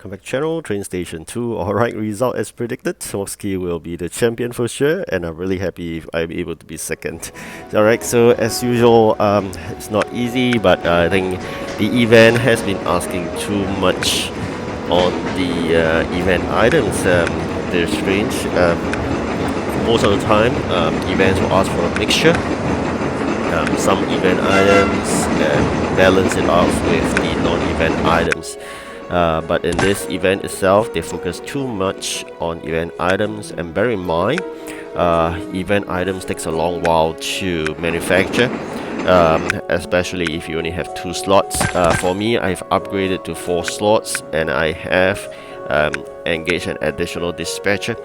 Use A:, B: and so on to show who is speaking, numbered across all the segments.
A: welcome back to channel, TrainStation 2. Alright, result as predicted. Smoksky will be the champion for sure, and I'm really happy if I'm able to be second. Alright, so as usual, it's not easy, but I think the event has been asking too much on the event items. They're strange. Most of the time, events will ask for a mixture. Some event items and balance it off with the non-event items. But in this event itself, they focus too much on event items, and bear in mind, event items takes a long while to manufacture, especially if you only have 2 slots. For me, I've upgraded to 4 slots, and I have engage an additional dispatcher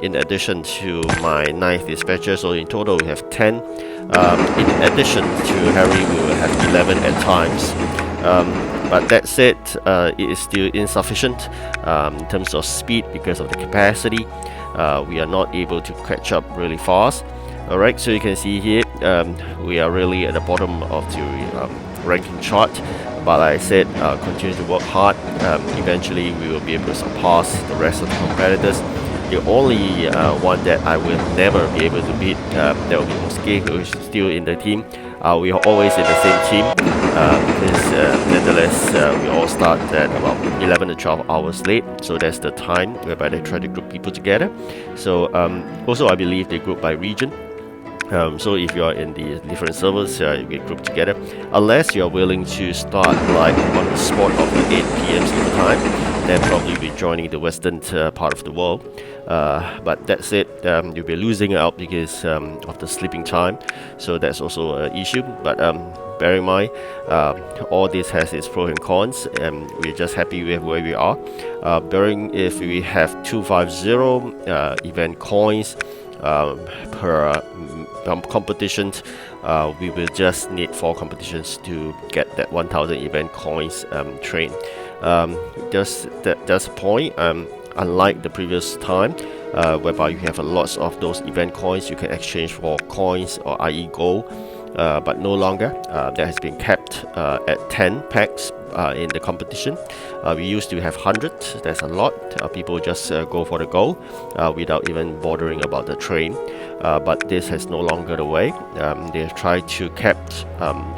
A: in addition to my 9th dispatcher, so in total we have 10. In addition to Harry, we will have 11 at times. But that said, it is still insufficient in terms of speed because of the capacity. We are not able to catch up really fast. Alright, so you can see here we are really at the bottom of the ranking chart, but like I said, continue to work hard. Eventually we will be able to surpass the rest of the competitors. The only one that I will never be able to beat, that will be Moske, who is still in the team. We are always in the same team because nonetheless we all start at about 11 to 12 hours late, so that's the time whereby they try to group people together. So also I believe they group by region. So if you are in the different servers, you get grouped together, unless you are willing to start like on the spot of the 8 p.m. Central time, then probably be joining the western part of the world. But that's it, you'll be losing out because of the sleeping time, so that's also an issue. But bear in mind, all this has its pros and cons, and we're just happy with where we are. Bearing if we have 250 event coins per competitions, we will just need 4 competitions to get that 1000 event coins train. That's the point. Unlike the previous time, whereby you have lots of those event coins you can exchange for coins or i.e. gold, but no longer. That has been kept at 10 packs in the competition. We used to have 100. That's a lot. People just go for the gold without even bothering about the train. But this is no longer the way. They have tried to kept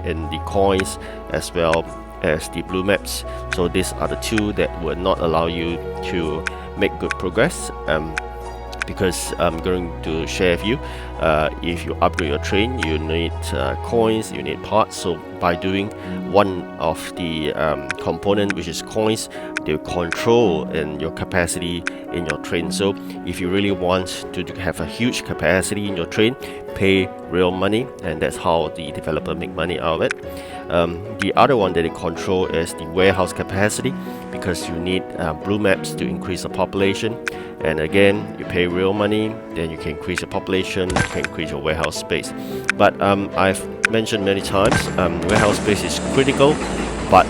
A: in the coins as well as the blue maps. So these are the 2 that will not allow you to make good progress. Because I'm going to share with you, if you upgrade your train, you need coins, you need parts. So by doing one of the component, which is coins, they control in your capacity in your train. So if you really want to have a huge capacity in your train, pay real money, and that's how the developer make money out of it. The other one that they control is the warehouse capacity, because you need blue maps to increase the population. And again, you pay real money, then you can increase your population, you can increase your warehouse space. But I've mentioned many times, warehouse space is critical, but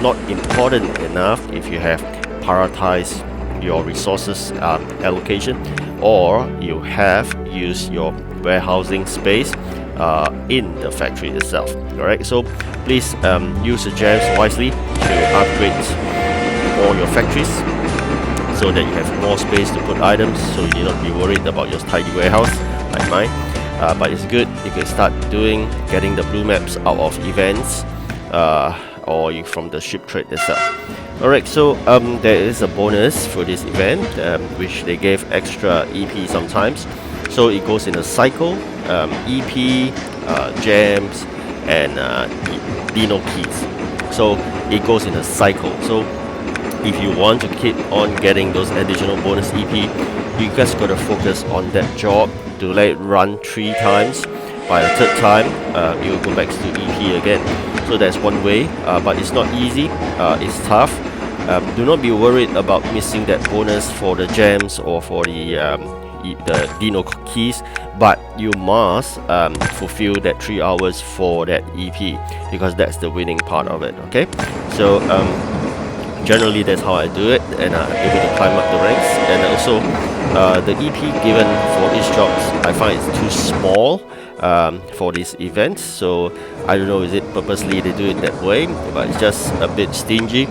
A: not important enough if you have prioritized your resources allocation, or you have used your warehousing space in the factory itself. Alright, so please use the gems wisely to upgrade all your factories, so that you have more space to put items, so you need not be worried about your tidy warehouse like mine. But it's good you can start getting the blue maps out of events or from the ship trade itself. Alright, so there is a bonus for this event, which they gave extra EP sometimes. So it goes in a cycle, EP, gems, and Dino keys. So it goes in a cycle. So if you want to keep on getting those additional bonus EP, you guys gotta focus on that job to let it run 3 times. By the 3rd time, you will go back to EP again. So that's one way, but it's not easy. It's tough. Do not be worried about missing that bonus for the gems or for the Dino keys, but you must fulfill that 3 hours for that EP, because that's the winning part of it. Okay, so Generally, that's how I do it, and I'm able to climb up the ranks. And also, the EP given for each job, I find it's too small for these events. So I don't know, is it purposely they do it that way, but it's just a bit stingy.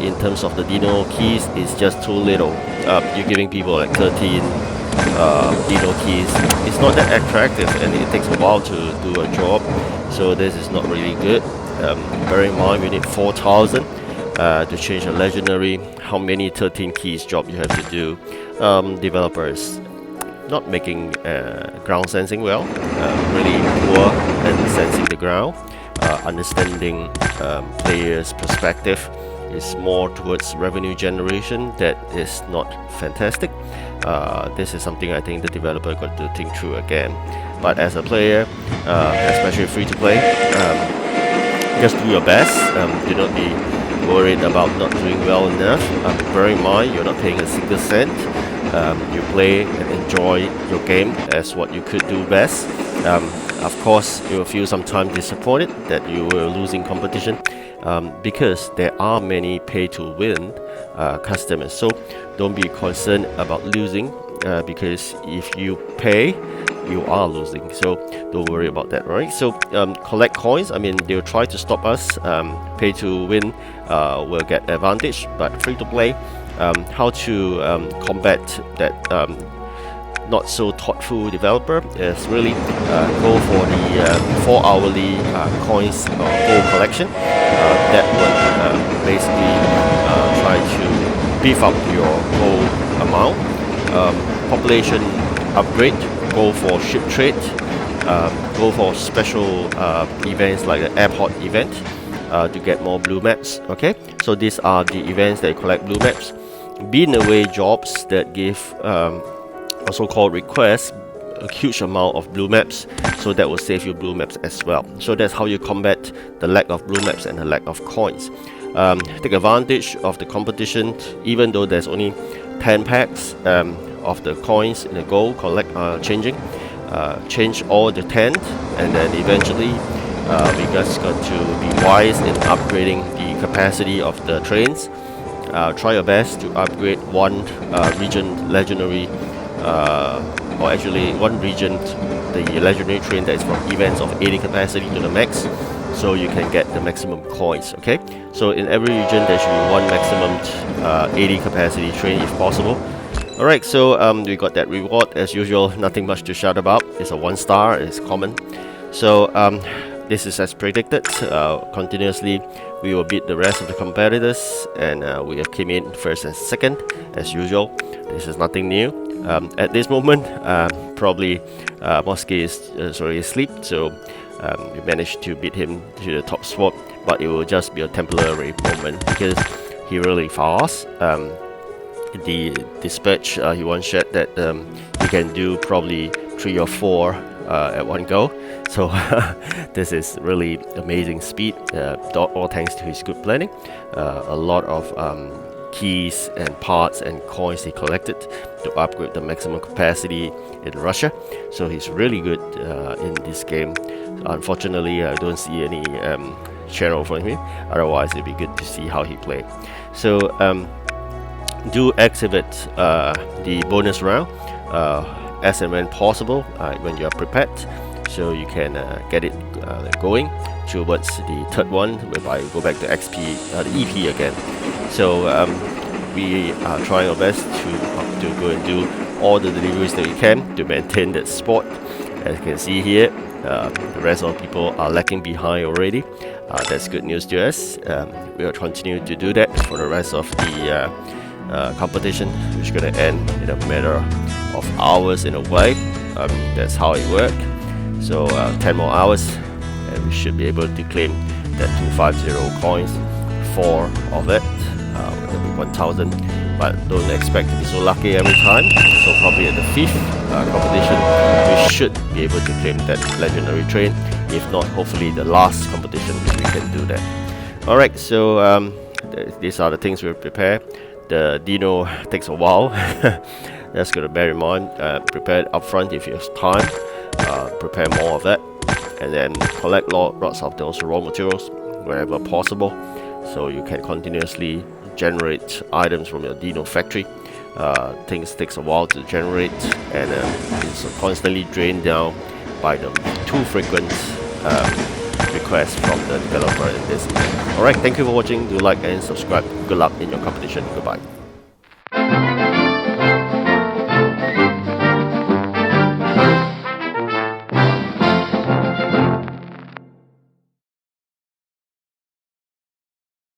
A: In terms of the Dino keys, it's just too little. You're giving people like 13 Dino keys. It's not that attractive, and it takes a while to do a job. So this is not really good. Bear in mind, we need 4,000 to change a legendary. How many 13 keys job you have to do? Developers not making ground sensing well, really poor at sensing the ground. Understanding players' perspective is more towards revenue generation. That is not fantastic. This is something I think the developer got to think through again. But as a player, especially free to play, just do your best. Do not be worried about not doing well enough. Bear in mind, you're not paying a single cent. You play and enjoy your game as what you could do best. Of course, you will feel sometimes disappointed that you were losing competition because there are many pay-to-win customers. So don't be concerned about losing because if you pay, you are losing. So don't worry about that, right? So collect coins. I mean, they'll try to stop us. Pay to win will get advantage, but free to play, how to combat that not so thoughtful developer is really go for the 4 hourly coins gold collection. That would basically try to beef up your gold amount. Population upgrade, go for ship trade, go for special events like the airport event to get more blue maps. Okay, so these are the events that collect blue maps. Being away jobs that give also called requests a huge amount of blue maps, so that will save you blue maps as well. So that's how you combat the lack of blue maps and the lack of coins. Take advantage of the competition, even though there's only 10 packs of the coins in the gold changing. Change all the 10, and then eventually we just got to be wise in upgrading the capacity of the trains. Try your best to upgrade one region legendary, or actually one region, the legendary train that is from events of 80 capacity to the max, so you can get the maximum coins. Okay, so in every region there should be one maximum 80 capacity train if possible. Alright, so we got that reward as usual. Nothing much to shout about. It's a 1 star, it's common. So this is as predicted. Continuously we will beat the rest of the competitors, and we have came in first and second as usual. This is nothing new. At this moment, probably Mosky is asleep, so we managed to beat him to the top spot, but it will just be a temporary moment because he really fast. The dispatch, he once shared that he can do probably 3 or 4 at one go. So this is really amazing speed, all thanks to his good planning. A lot of keys and parts and coins he collected to upgrade the maximum capacity in Russia. So he's really good in this game. Unfortunately, I don't see any channel from him. Otherwise, it'd be good to see how he played. So do activate the bonus round as and when possible when you are prepared, so you can get it going towards the third one, whereby you go back to XP, the EP again. So we are trying our best to go and do all the deliveries that we can to maintain that spot. As you can see here, the rest of the people are lagging behind already. That's good news to us. We will continue to do that for the rest of the competition, which is going to end in a matter of hours in a way. That's how it works. So 10 more hours and we should be able to claim that 250 coins. 4 of it will be 1000, but don't expect to be so lucky every time. So probably at the 5th competition we should be able to claim that legendary train. If not, hopefully the last competition we can do that. Alright, so these are the things we prepare. The Dino takes a while. That's going to bear in mind. Prepare it up front if you have time. Prepare more of that, and then collect lots of those raw materials wherever possible, so you can continuously generate items from your Dino factory. Things takes a while to generate, and it's constantly drained down by the too frequent requests from the developer in this. Alright, thank you for watching. Do like and subscribe. Good luck in your competition. Goodbye.